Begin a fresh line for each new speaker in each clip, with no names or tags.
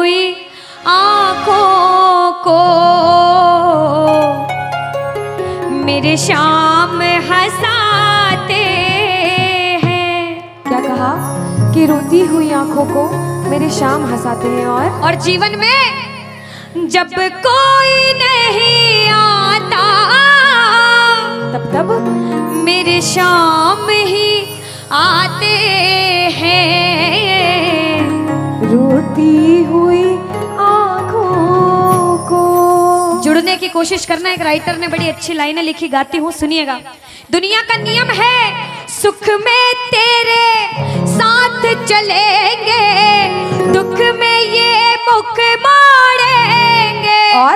हुई आँखों को मेरे शाम हंसाते हैं।
क्या कहा कि रोती हुई आंखों को मेरे शाम हंसाते हैं। और
जीवन में जब कोई नहीं आता
तब
मेरे शाम ही आते हैं।
रोती हुई आंखों को
जुड़ने की कोशिश करना। एक राइटर ने बड़ी अच्छी लाइनें लिखी, गाती हूँ, सुनिएगा। दुनिया का नियम है सुख में तेरे साथ चलेंगे, दुख में ये मुख मोड़ेंगे।
और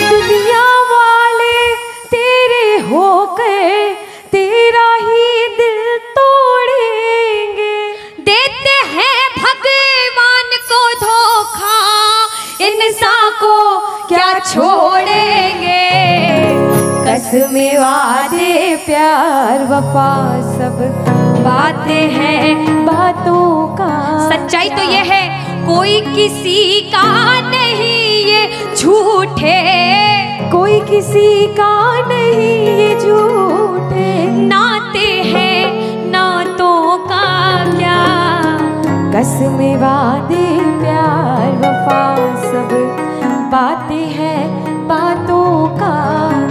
दुनिया वाले तेरे होकर तेरा ही दिल तोड़ेंगे।
देते हैं भगवान को धोखा, इंसान को क्या छोड़ेंगे।
कसमें वादे प्यार वफा सब बातें हैं बातों का।
सच्चाई तो ये है कोई किसी का नहीं ये झूठे,
कोई किसी का नहीं ये झूठे।
नाते हैं नातों का क्या,
कसमें वादे प्यार वफा सब बातें हैं बातों का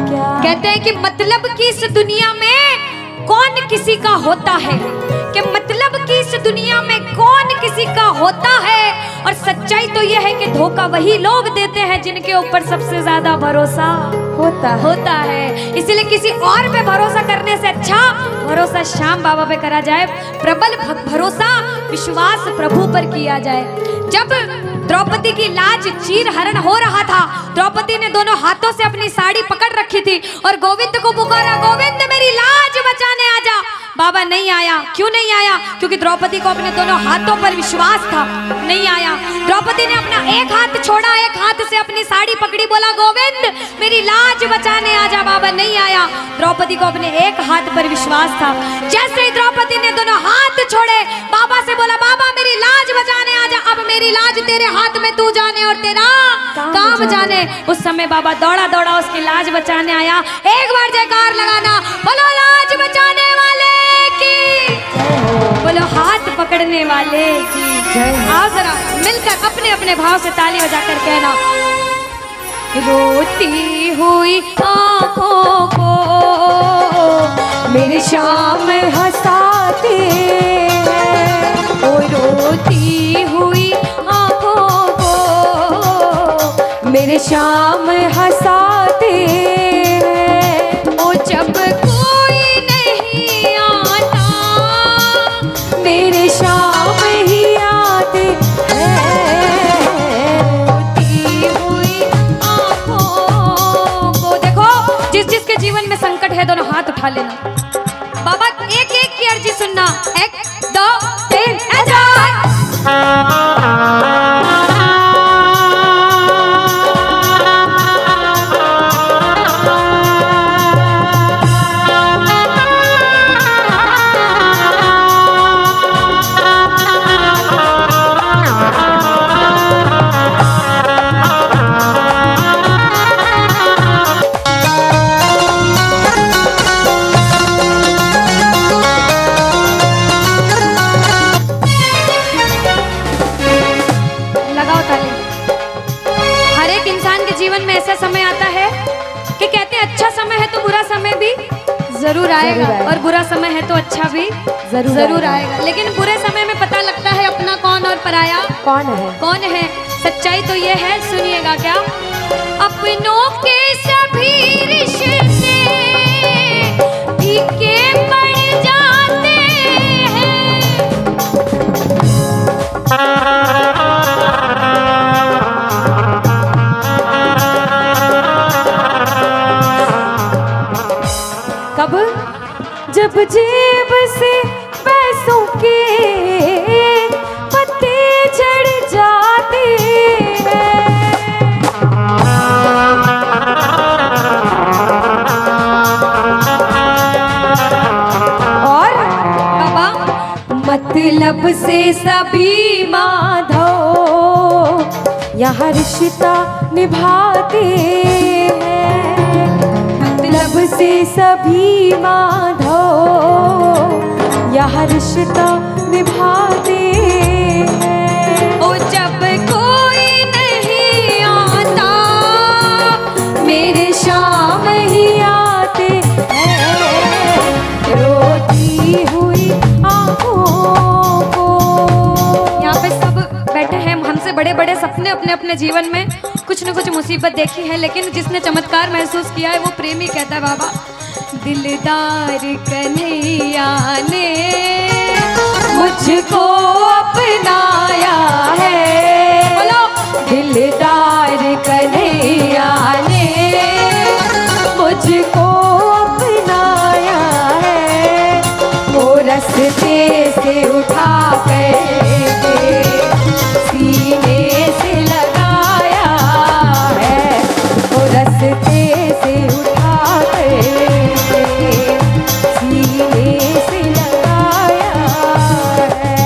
क्या।
कहते हैं कि मतलब की इस दुनिया में कौन किसी का होता है, कि मतलब की इस दुनिया में कौन किसी का होता है। और सच्चाई तो यह है कि धोखा वही लोग देते हैं जिनके ऊपर सबसे ज्यादा भरोसा होता है। इसलिए किसी और पे भरोसा करने से अच्छा भरोसा श्याम बाबा पे करा जाए। प्रबल भरोसा विश्वास प्रभु पर किया जाए। जब द्रौपदी की लाज चीर हरण हो रहा था, द्रौपदी ने दोनों हाथों से अपनी साड़ी पकड़ रखी थी और गोविंद को पुकारा, गोविंद मेरी लाज बचाने आजा। बाबा नहीं आया। क्यों नहीं आया? क्योंकि द्रौपदी को अपने दोनों हाथों पर विश्वास था। नहीं आया। द्रौपदी ने अपना एक हाथ छोड़ा, एक हाथ से अपनी साड़ी पकड़ी, बोला गोविंद मेरी लाज बचाने आजा। बाबा नहीं आया। द्रौपदी को अपने एक हाथ पर विश्वास था। जैसे ही द्रौपदी ने दोनों हाथ छोड़े, बाबा से बोला बाबा मेरी लाज बचाने आजा। अब मेरी लाज तेरे हाथ में, तू जाने और तेरा काम जाने। उस समय बाबा दौड़ा दौड़ा उसकी लाज बचाने आया। एक बार जयकार लगाना, बोलो लाज बचाने वाले की, बोलो हाथ पकड़ने वाले की। आओ जरा मिलकर अपने अपने भाव से ताली बजाकर कहना, रोती हुई आँखों को
मेरे शाम हंसाते हैं।
ओ रोती हुई आँखों को
मेरे शाम हंसाते हैं।
ओ जब कोई नहीं आता
मेरे शाम ही आते हैं।
रोती हुई आँखों को। देखो जिसके जीवन में संकट है दोनों हाथ उठा लेना। बाबा एक एक की अर्जी सुनना। 1 2 3 ऐसा। समय आता है कि कहते हैं अच्छा समय है तो बुरा समय भी जरूर आएगा, और बुरा समय है तो अच्छा भी जरूर आएगा। लेकिन बुरे समय में पता लगता है अपना कौन और पराया कौन है। सच्चाई तो ये है, सुनिएगा क्या, अपनों के सभी रिश्ते फीके पड़ जाते हैं।
जब जेब से पैसों के पत्ते झड़ जाते हैं। और
बाबा
मतलब से सभी माधव यहाँ रिश्ता निभाते हैं, मतलब से सभी माधो यहाँ रिश्ता निभाते हैं।
ओ जब कोई नहीं आता
मेरे शाम ही आते हैं, रोती हुई आँखों को।
यहाँ पे सब बैठे हैं, हमसे बड़े बड़े सपने अपने अपने जीवन में कुछ न कुछ मुसीबत देखी है, लेकिन जिसने चमत्कार महसूस किया है वो प्रेमी कहता है बाबा दिलदार कन्हैया ने
मुझको अपनाया है, बोलो दिलदार कन्हैया ने मुझको अपनाया है, वो रस्ते से उठा कर सीने से लगाया है, वो रस्ते से उठा कर सीने से लगाया है।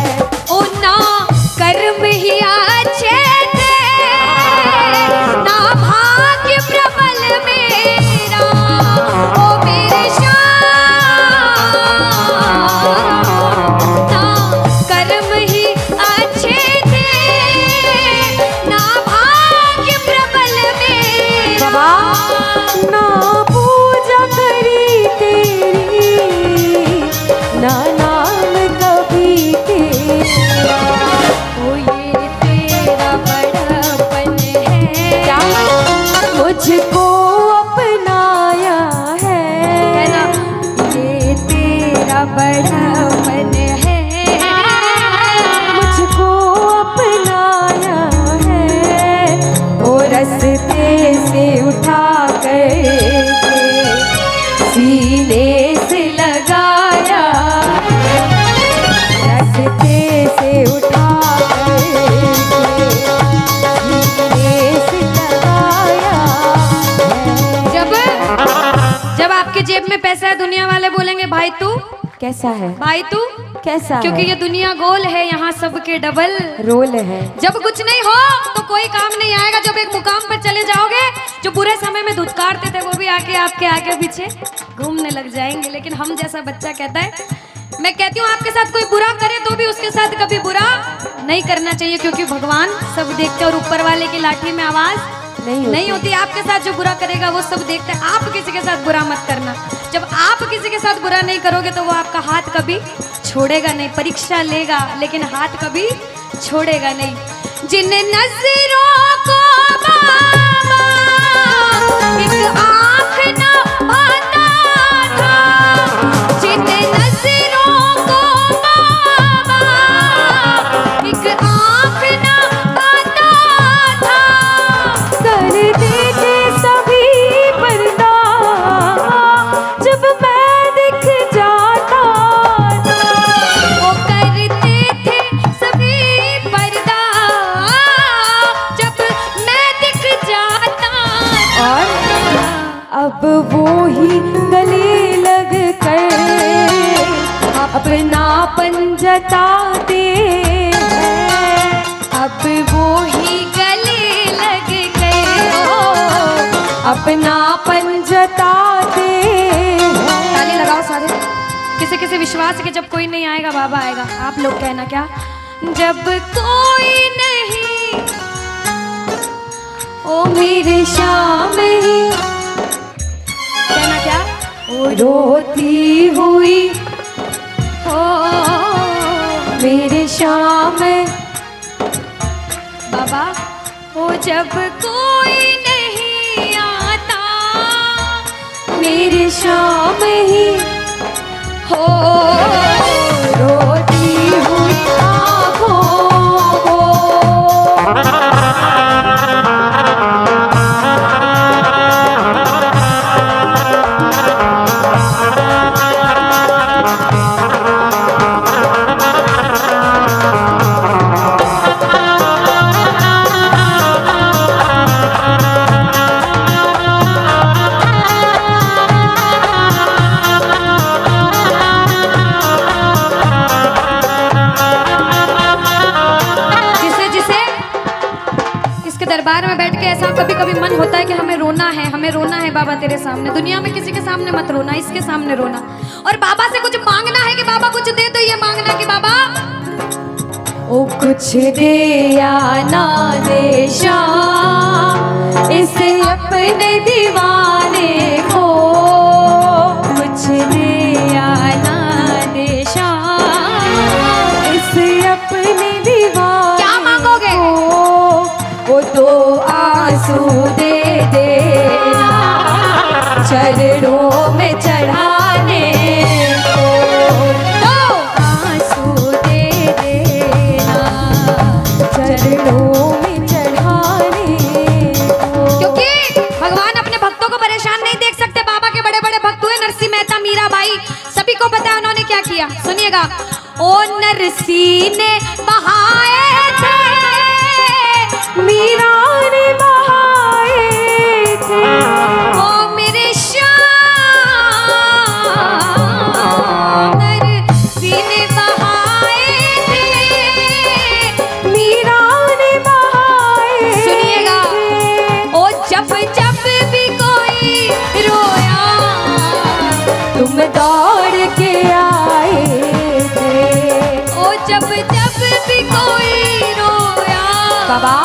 ओ ना कर्म ही अच्छे थे ना भाग्य प्रबल मेरा, ओ मेरे श्याम ना कर्म ही अच्छे थे ना भाग्य प्रबल मेरा।
ना पूजा करी तेरी ना नाम कभी तेरा,
ओ ये तेरा बड़ापन है
क्या मुझको अपनाया है
ना, ये तेरा बड़ापन है
मुझको अपनाया है, वो रस्ते से उठा कर सीने से लगाया, रस्ते से उठा कर सीने से लगाया है।
जब आपके जेब में पैसा है दुनिया वाले बोलेंगे भाई तू,
कैसा है,
भाई तू,
कैसा
क्योंकि
है?
ये दुनिया गोल है, यहाँ सबके डबल
रोल है।
जब कुछ नहीं हो तो कोई काम नहीं आएगा, जब एक मुकाम पर चले जाओगे जो बुरे समय में धुतकारते थे वो भी आके आपके आगे पीछे घूमने लग जाएंगे। लेकिन हम जैसा बच्चा कहता है, मैं कहती हूँ आपके साथ कोई बुरा करे तो भी उसके साथ कभी बुरा नहीं करना चाहिए, क्योंकि भगवान सब देखते और ऊपर वाले की लाठी में आवाज नहीं होती। आपके साथ जो बुरा करेगा वो सब देखते हैं, आप किसी के साथ बुरा मत करना। जब आप किसी के साथ बुरा नहीं करोगे तो वो आपका हाथ कभी छोड़ेगा नहीं, परीक्षा लेगा लेकिन हाथ कभी छोड़ेगा नहीं। जिन नजरों को बाबा एक आँख न पाता था, जिन नजरों को बाबा एक आँख न पाता था,
कर देते सभी पर्दा जब मैं दिख जाता था,
वो करते थे सभी पर्दा जब मैं दिख जाता था।
अब वो ही गले लग कर अपनापन जताते हैं,
अब वो ही गले लग गए
अपनापन जताते हैं।
ताली लगाओ सारे। किसी किसी विश्वास के जब कोई नहीं आएगा बाबा आएगा। आप लोग कहना क्या, जब कोई नहीं
ओ मेरे शाम ही
कहना क्या,
रोती हुई
हो
मेरे शाम
बाबा हो जब कोई नहीं आता
मेरे शाम ही
हो
रोती हुई आँखों को।
दरबार में बैठ के ऐसा कभी कभी मन होता है कि हमें रोना है बाबा तेरे सामने। दुनिया में किसी के सामने मत रोना, इसके सामने रोना। और बाबा से कुछ मांगना है कि बाबा कुछ दे, तो ये मांगना कि बाबा
ओ कुछ दे या ना दे शाम इसे अपने दीवाने को, कुछ दे या ना दे शाम इसे अपने दीवाने।
क्या मांगोगे?
वो तो आंसू दे देना चरणों में चढ़ाने को,
तो
आंसू दे देना चरणों में चढ़ाने को।
क्योंकि भगवान अपने भक्तों को परेशान नहीं देख सकते। बाबा के बड़े बड़े भक्त हुए, नरसिंह मेहता, मीराबाई, सभी को पता है उन्होंने क्या किया। सुनिएगा। ओ नरसिंह ने बहाए थे,
मीरा ने बहाए थे,
ओ मेरे श्याम नरसिंह ने बहाए थे,
मीरा ने बहाए।
सुनिएगा। ओ जब जब भी कोई रोया
तुम दौड़ के आए थे,
ओ जब जब भी कोई रोया
बाबा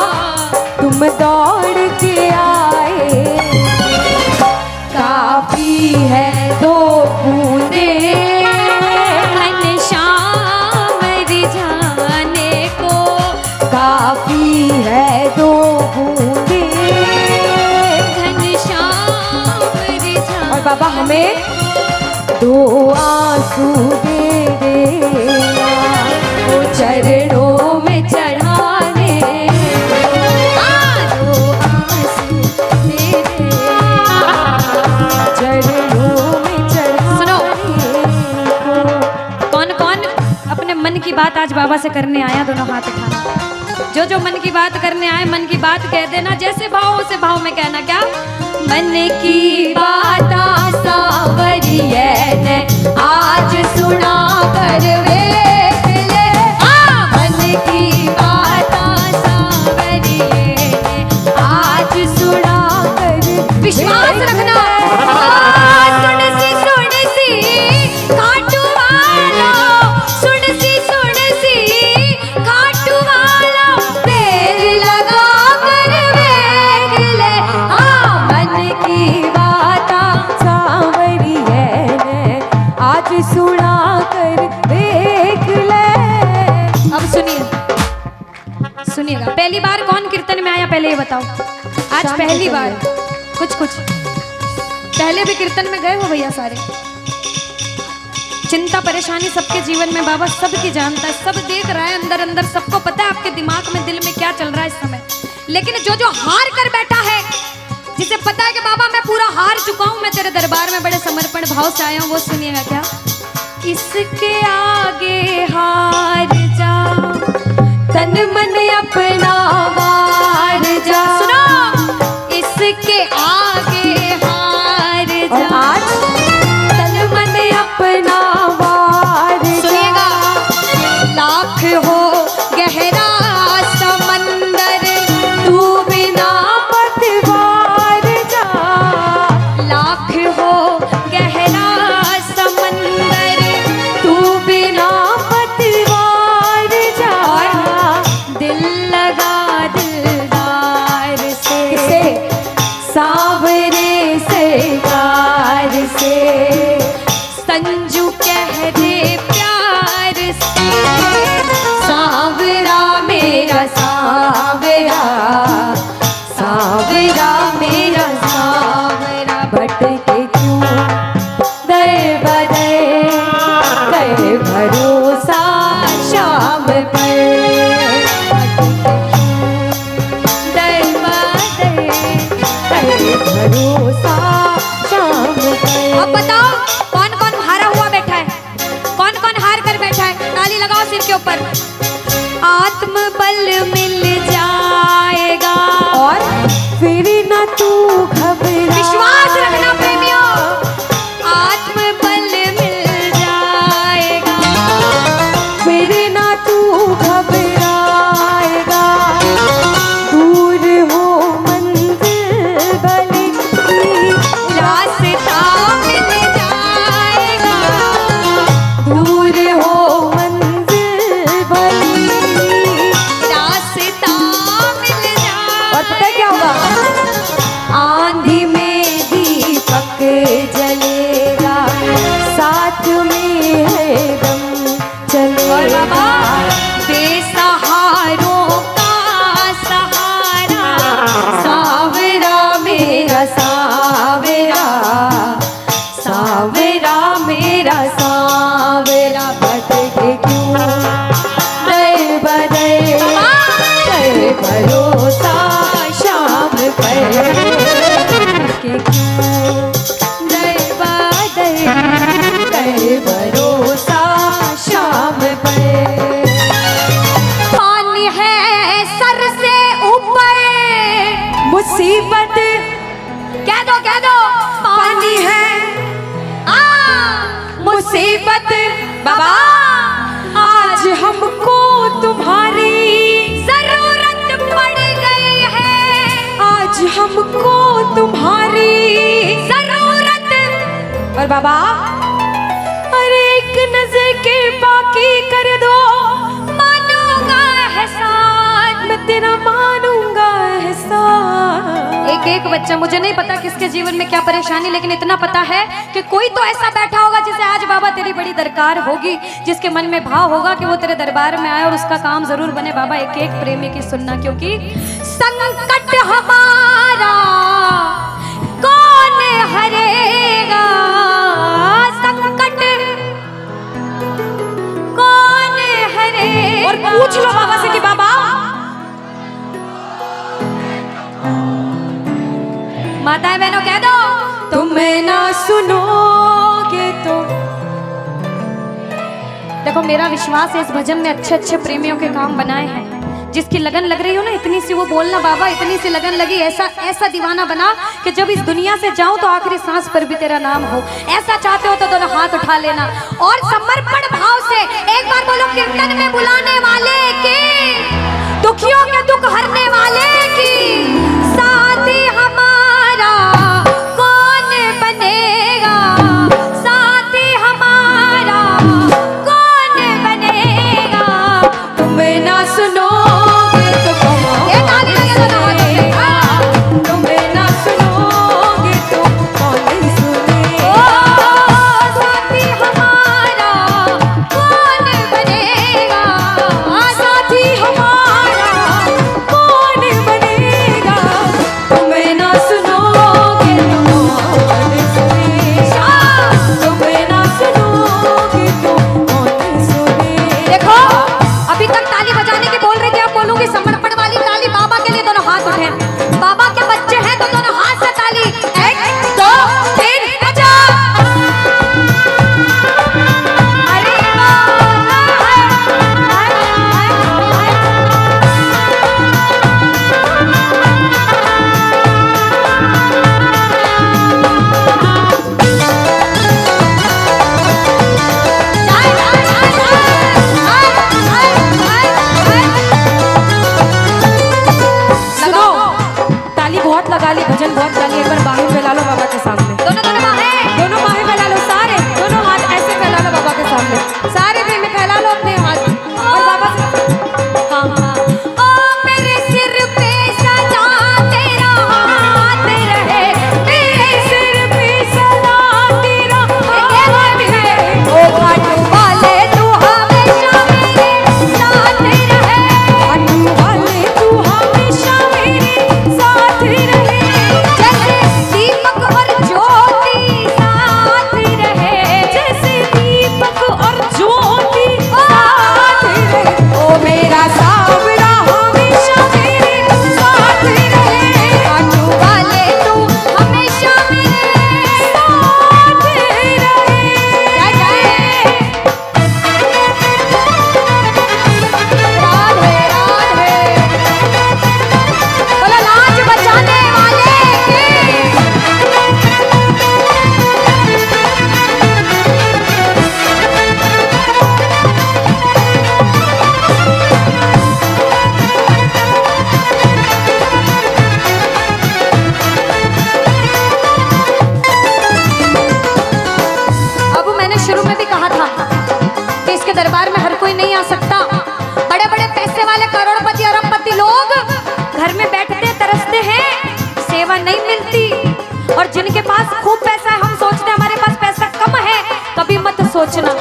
तुम दौड़ के आए। काफी है दो बूंदे
घनश्याम रिझाने को,
काफी है दो बूंदे।
घनश्याम रिझाने।
और बाबा हमें दो आंसू दे देना वो चरणों में चढ़ाने, दो आंसू दे देना चरणों में चढ़ाने को।
कौन कौन अपने मन की बात आज बाबा से करने आया? दोनों हाथ उठाना। जो जो मन की बात करने आए, मन की बात कह देना। जैसे भाव उसे भाव में कहना। क्या? मन की बात सावरिये ने आज सुना कर वेख ले। मन की बात सावरिये ने आज सुना कर। विश्वास रखना। सुन सी खाटू वाला, सुन सी खाटू वाला, देर लगा कर वेख ले।
मन की बात सावरिये ने आज सुना कर देख ले।
अब सुनिएगा। पहली बार कौन कीर्तन में आया पहले ये बताओ। आज
शाम
पहली
को
बार। कुछ पहले भी कीर्तन में गए हो भैया सारे। चिंता परेशानी सबके जीवन में बाबा सबकी जानता है, सब देख रहा है अंदर अंदर, सबको पता है आपके दिमाग में दिल में क्या चल रहा है इस समय। लेकिन जो जो हार कर बैठा है, जिसे पता है कि बाबा मैं पूरा हार चुका हूं, मैं तेरे दरबार में बड़े समर्पण भाव से आया हूं, वो सुनिएगा। क्या? इसके आगे हार जा,
तन मन अपना वार जा।
सुनो। इसके आगे हार
और
जा।
आज तन मन अपना वार जा।
सुनिएगा। लाख हो गहरा समंदर,
तू बिना पतवार जा।
लाख हो गहरा समंदर,
तू बिना पतवार जा।
दिल लगा दिल
मुसीबत
कह दो
पानी है, मुसीबत
बाबा
आज हमको तुम्हारी
जरूरत पड़ गई है,
आज हमको तुम्हारी
जरूरत।
और बाबा अरे एक नजर के बाकी कर दो,
मानूंगा एहसान,
मैं तेरा मानूंगा एहसान।
एक बच्चा, मुझे नहीं पता किसके जीवन में क्या परेशानी, लेकिन इतना पता है कि कोई तो ऐसा बैठा होगा जिसे आज बाबा तेरी बड़ी दरकार होगी, जिसके मन में भाव होगा कि वो तेरे दरबार में आए और उसका काम जरूर बने। बाबा एक एक प्रेमी की सुनना, क्योंकि संकट हमारा कौन हरेगा, संकट कौन हरेगा।
और पूछ लो बाबा से कि बाबा
माताएं बहनों कह दो,
तुम्हें ना सुनोगे तो।
देखो मेरा विश्वास है इस भजन में अच्छे अच्छे प्रेमियों के काम बनाए हैं। जिसकी लगन लग रही हो ना, इतनी सी वो बोलना बाबा, इतनी सी लगन लगी, ऐसा दीवाना बना कि जब इस दुनिया से जाऊं तो आखिरी सांस पर भी तेरा नाम हो। ऐसा चाहते हो तो दोनों हाथ उठा लेना और समर्पण भाव से एक बार बोलो, कीर्तन में बुलाने वाले के, दुखियों के दुख हरने वाले की, साथी हमारा कौन बनेगा, साथी हमारा कौन बनेगा।
तुम्हें ना सुनो भजन बहुत गाली। एक बार बाहें फैला लो बाबा के सामने, दोनों बाहें फैला लो, सारे दोनों हाथ ऐसे फैला लो बाबा के सामने, सारे प्रेमी फैला लो अपने हाथ और बाबा से हाँ
ओ मेरे सिर पे सदा तेरा हाथ रहे, मेरे सिर पे सदा तेरा हाथ रहे, ओ खाटू वाले तू हमेशा मेरे साथ रहे,
खाटू वाले तू हमेशा मेरे साथ रहे,
दीपक और ज्योति साथ रहे,
जैसे दीपक और ज्योति साथ रहे, ओ मेरा सावरा हमेशा मेरे साथ रहे,
खाटू वाले तू हमेशा मेरे साथ रहे। जय जय राधे राधे, बोलो लाज बचाने वाले के। अब मैंने शुरू में भी कहा था कि इसके दरबार में हर कोई नहीं आ सकता। बड़े बड़े पैसे वाले करोड़पति अरबपति लोग घर में बैठते तरसते हैं, सेवा नहीं मिलती। और जिनके पास खूब पैसा है, हम सोचते हैं हमारे पास पैसा कम है, कभी मत सोचना